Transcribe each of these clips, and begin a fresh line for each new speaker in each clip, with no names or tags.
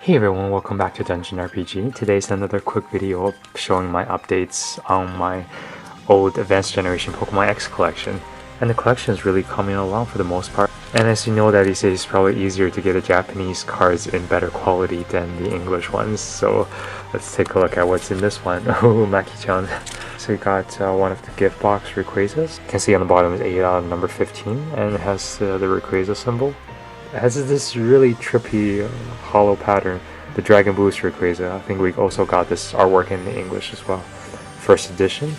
Hey everyone, welcome back to Dungeon RPG. Today's another quick video showing my updates on my old Advanced Generation Pokemon X collection. And the collection is really coming along for the most part. And as you know that these days it's probably easier to get the Japanese cards in better quality than the English ones. So let's take a look at what's in this one. Oh, Maki-chan. So we got one of the gift box Rayquazas. You can see on the bottom is 8 out of number 15 and it has the Rayquaza symbol. It has this really trippy hollow pattern, the Dragon Boost Rayquaza. I think we also got this artwork in English as well. First edition.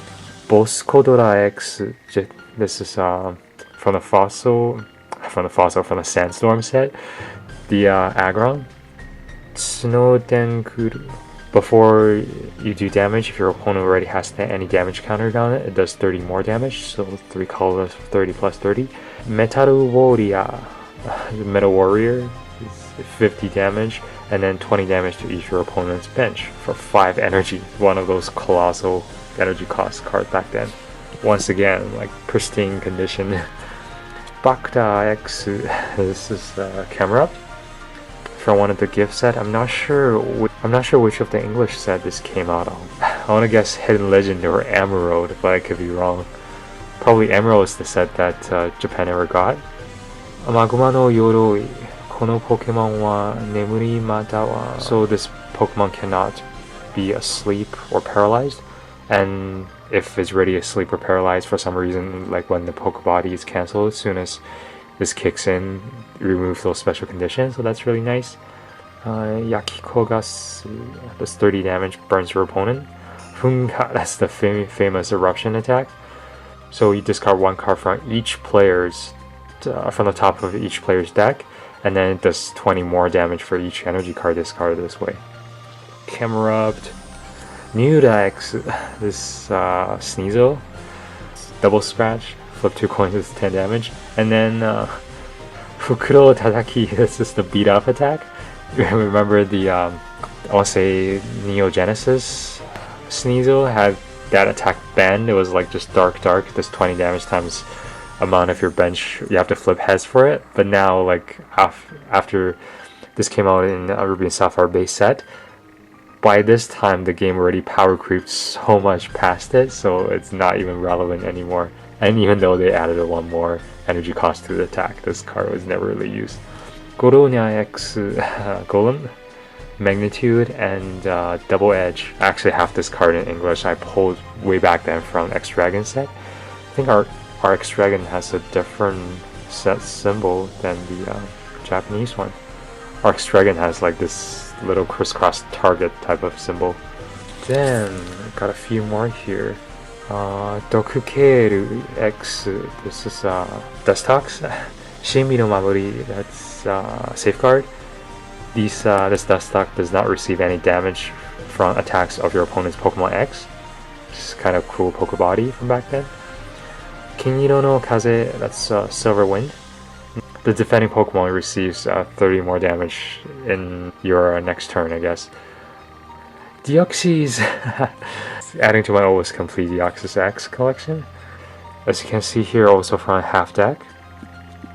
Boscodora X. This is from the Sandstorm set. The Aggron. Snowdenkuru. Before you do damage, if your opponent already has any damage countered on it, it does 30 more damage. So 3 colors, 30 plus 30. Metaru Warrior. Metal Warrior is 50 damage and then 20 damage to each your opponent's bench for 5 energy. One of those colossal energy cost cards back then. Once again, like pristine condition. Bakta X, this is camera from one of the gift set. I'm not sure which of the English set this came out on. I want to guess Hidden Legend or Emerald, but I could be wrong. Probably Emerald is the set that Japan ever got. Amaguma no Yoroi. Kono Pokemon wa nemuri mata wa. So this Pokemon cannot be asleep or paralyzed. And if it's already asleep or paralyzed for some reason, like when the Pokebody is cancelled, as soon as this kicks in, remove those special conditions. So that's really nice. Yakikogas does 30 damage, burns your opponent. Funga, that's the famous eruption attack. So you discard one card from each player's from the top of each player's deck, and then it does 20 more damage for each energy card discarded this way. Camerupt, Nudax, this Sneasel, double scratch, flip 2 coins is 10 damage, and then Fukuro Tataki, this is the beat up attack. Remember the I want to say Neo Genesis Sneasel had that attack banned. It was like just dark, does 20 damage times amount of your bench. You have to flip heads for it, but now like after this came out in a Ruby and Sapphire base set, by this time the game already power creeped so much past it, so it's not even relevant anymore. And even though they added one more energy cost to the attack, this card was never really used. Goronia X Golem, Magnitude, and Double Edge. I actually have this card in English. I pulled way back then from X Dragon set. I think our X Dragon has a different set symbol than the Japanese one. Our X Dragon has like this little crisscross target type of symbol. Then got a few more here. Dokukeru X, this is Dustox. Shinbi no Mamori, that's Safeguard. This Dustox does not receive any damage from attacks of your opponent's Pokemon X. Which is kind of cool Pokebody from back then. Kiniro no Kaze, that's Silver Wind. The defending Pokemon receives 30 more damage in your next turn, I guess. Deoxys, adding to my always complete Deoxys X collection. As you can see here, also from a half deck.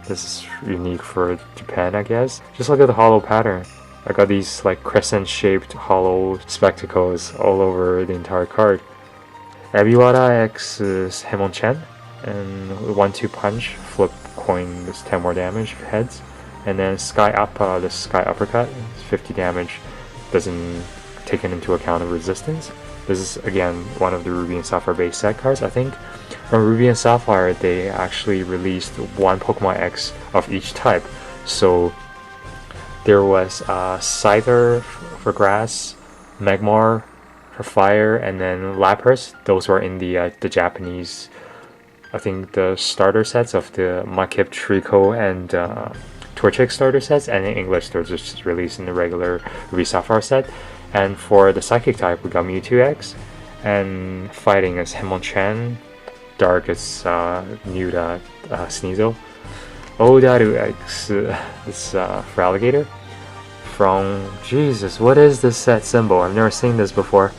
This is unique for Japan, I guess. Just look at the hollow pattern. I got these like crescent-shaped hollow spectacles all over the entire card. Ebiwara X is Hemon-chen. And 1-2 punch, flip coin does 10 more damage heads, and then Sky Up, the Sky Uppercut is 50 damage, doesn't take into account of resistance. This is again one of the Ruby and Sapphire base set cards. I think from Ruby and Sapphire they actually released one Pokemon X of each type. So there was Scyther for grass, Magmar for fire, and then Lapras. Those were in the Japanese, I think, the starter sets of the Makip, Trico, and Torchic starter sets, and in English they're just released in the regular Ruby Sapphire set. And for the Psychic type, we got Mewtwo X, and fighting is Hemon-chen, Dark is Nuda Sneasel, Odaru X is for Alligator. From Jesus, what is this set symbol? I've never seen this before.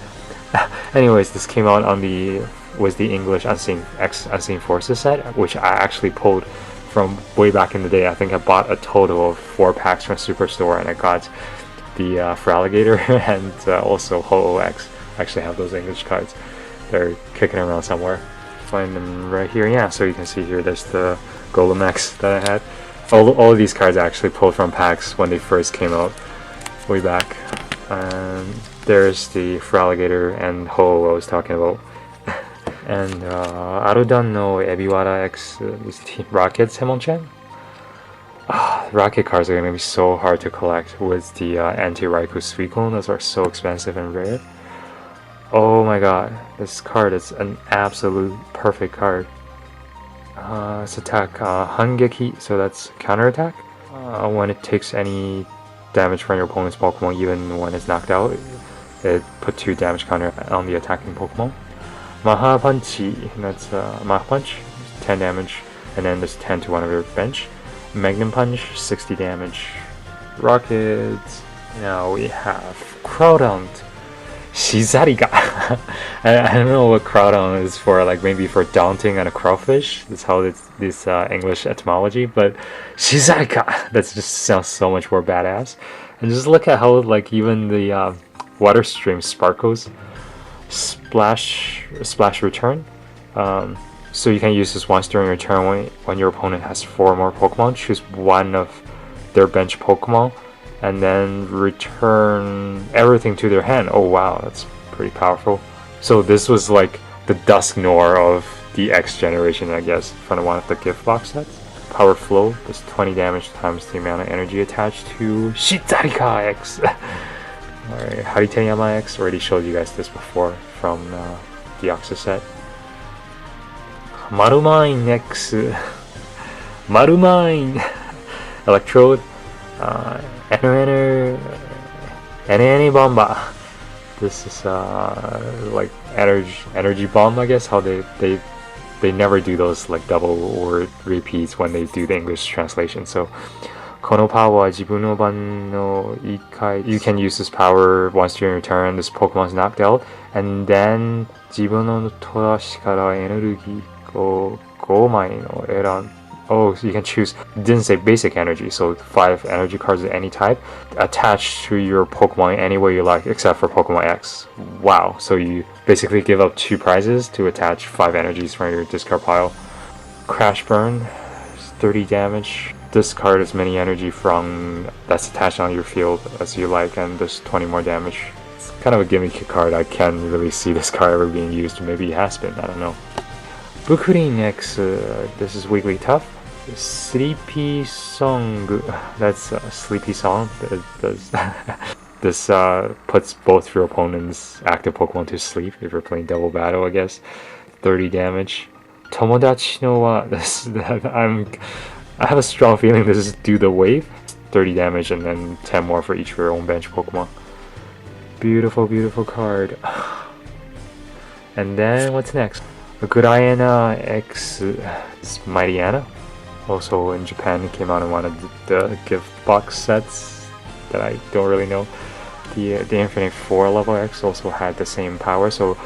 Anyways, this came out on the English Unseen Forces set, which I actually pulled from way back in the day. I think I bought a total of 4 packs from Superstore, and I got the Feraligatr and also Ho-X actually have those English cards. They're kicking around somewhere. Find them right here. Yeah, so you can see here there's the Golem X that I had. All of these cards I actually pulled from packs when they first came out way back. And there's the Feraligatr and Ho I was talking about. And Arudan no Ebiwara X is Team Rocket Semonchan. Rocket cards are going to be so hard to collect with the anti-Raikou Suicune. Those are so expensive and rare. Oh my god, this card is an absolute perfect card. It's attack Hangeki, so that's counterattack. When it takes any damage from your opponent's Pokemon, even when it's knocked out, it put 2 damage counter on the attacking Pokemon. Maha Punchy, that's Maha Punch, 10 damage, and then there's 10 to one of your bench. Magnum Punch, 60 damage. Rockets. Now we have Crowdont. Shi-ZA-liiga. I don't know what Crowdont is for, like maybe for daunting on a crawfish. That's how this English etymology, but Shi-ZA-liiga, that just sounds so much more badass. And just look at how like even the water stream sparkles. Splash return. So you can use this once during your turn when your opponent has 4 more Pokemon. Choose one of their bench Pokemon and then return everything to their hand. Oh wow, that's pretty powerful. So this was like the Dusknoir of the X generation, I guess, from one of the gift box sets. Power Flow does 20 damage times the amount of energy attached to Shi-ZA-liiga X. Alright, Hariteyama X, already showed you guys this before from the Oxa set. Maru-Mine X, Maru-Mine, Electrode, Ene Bomba. This is like energy bomb, I guess. How they never do those like double or repeats when they do the English translation. So, Kono power jibun no ban no ikai. You can use this power once during your turn. This Pokemon is knocked out, and then jibun no torashi kara energy go mine no eran. Oh, so you can choose. It didn't say basic energy, so 5 energy cards of any type attached to your Pokemon any way you like, except for Pokemon X. Wow! So you basically give up 2 prizes to attach 5 energies from your discard pile. Crash Burn, 30 damage. Discard as many energy from that's attached on your field as you like, and there's 20 more damage. It's kind of a gimmicky card. I can't really see this card ever being used. Maybe it has been. I don't know. Bukurin X. This is Wiggly Tough. Sleepy Song. That's Sleepy Song. This puts both your opponent's active Pokemon to sleep if you're playing double battle, I guess. 30 damage. Tomodachi no wa. I have a strong feeling this is do the wave. 30 damage and then 10 more for each of your own bench Pokemon. Beautiful, beautiful card. And then what's next? Gurayana X is Mightyana. Also in Japan, it came out in one of the gift box sets that I don't really know. The Infinite 4 level X also had the same power, so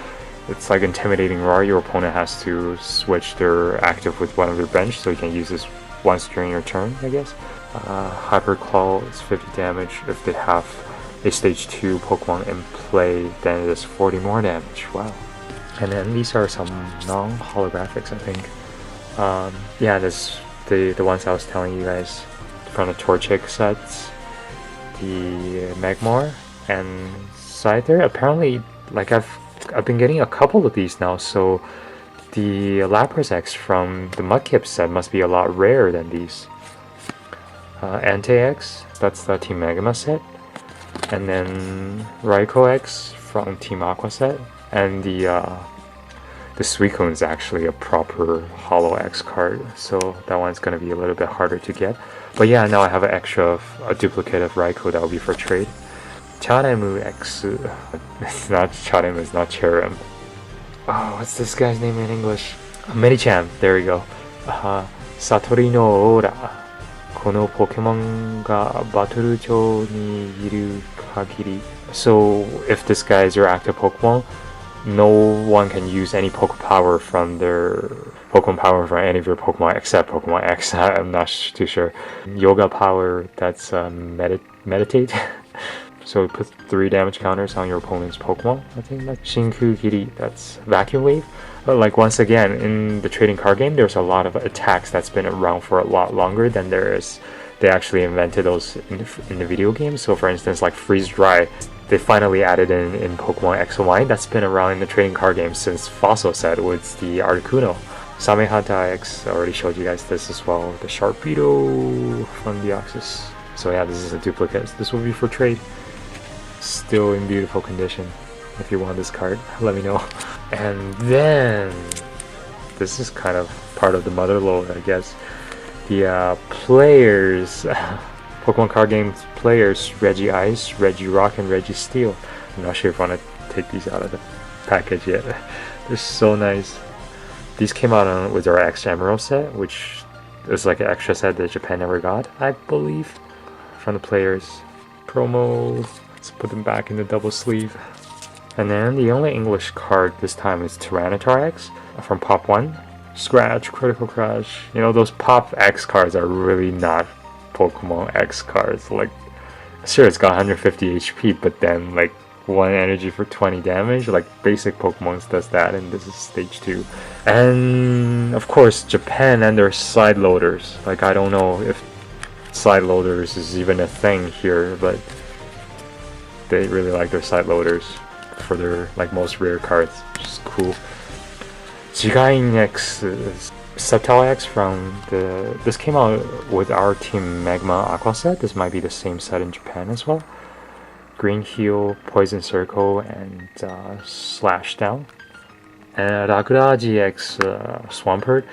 it's like intimidating raw. Your opponent has to switch their active with one of their bench, so you can use this once during your turn, I guess. Hyper Claw is 50 damage. If they have a stage 2 Pokemon in play, then it is 40 more damage. Wow. And then these are some non-holographics, I think. Yeah, this the ones I was telling you guys from the Torchic sets. The Magmar and Scyther. Apparently, like I've been getting a couple of these now, so the Lapras X from the Mudkip set must be a lot rarer than these. Ante-X, that's the Team Magma set. And then Raikou X from Team Aqua set. And the Suicune is actually a proper Holo X card, so that one's going to be a little bit harder to get. But yeah, now I have an extra of a duplicate of Raikou that will be for trade. Charemu X. It's not Charemu, it's not Cherem. Oh, what's this guy's name in English? Medicham, there we go. Satori no Ora. Kono Pokemon ga Battle Chou ni iru kagiri. So, if this guy is your active Pokemon, no one can use any Pokemon power from any of your Pokemon except Pokemon X. I'm not too sure. Yoga power, that's meditate. So it puts 3 damage counters on your opponent's Pokemon. I think that's Shinku Giri, that's Vacuum Wave. But like once again, in the trading card game, there's a lot of attacks that's been around for a lot longer than there is. They actually invented those in the video game. So for instance, like Freeze Dry, they finally added in Pokemon X and Y. That's been around in the trading card game since Fossil set with the Articuno. Samehanta X, I already showed you guys this as well. The Sharpedo from Deoxys. So yeah, this is a duplicate. This will be for trade. Still in beautiful condition. If you want this card, let me know. And then this is kind of part of the mother lode, I guess. The players, Pokemon card game players, Regice, Regirock, and Registeel. I'm not sure if I want to take these out of the package yet. They're so nice. These came out with our X Emerald set, which is like an extra set that Japan never got, I believe, from the players. Promo. Let's put them back in the double sleeve. And then the only English card this time is Tyranitar X from Pop 1. Scratch, Critical Crash. You know, those Pop X cards are really not Pokemon X cards. Like, sure, it's got 150 HP, but then like 1 energy for 20 damage. Like basic Pokemon does that, and this is stage 2. And of course, Japan and their side loaders. Like, I don't know if side loaders is even a thing here, but they really like their side loaders for their like most rare cards, which is cool. Jigain X is Sceptile X from the. This came out with our Team Magma Aqua set. This might be the same set in Japan as well. Green Heal, Poison Circle, and Slash Down. And Rakura GX Swampert.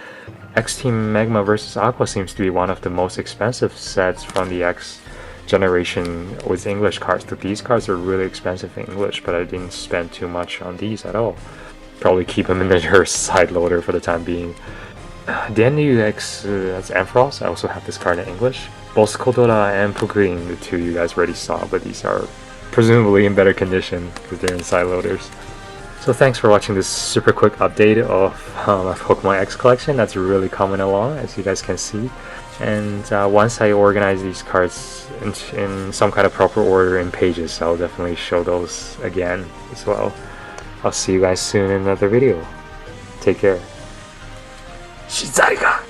X Team Magma vs Aqua seems to be one of the most expensive sets from the X generation with English cards. These cards are really expensive in English, but I didn't spend too much on these at all. Probably keep them in their side loader for the time being. Denryu X, that's Ampharos. I also have this card in English. Both Kotora and Pukuin, the two you guys already saw, but these are presumably in better condition because they're in side loaders. So thanks for watching this super quick update of my Pokemon X collection. That's really coming along, as you guys can see. And once I organize these cards in some kind of proper order in pages, I'll definitely show those again as well. I'll see you guys soon in another video. Take care. Shi-ZA-liiga!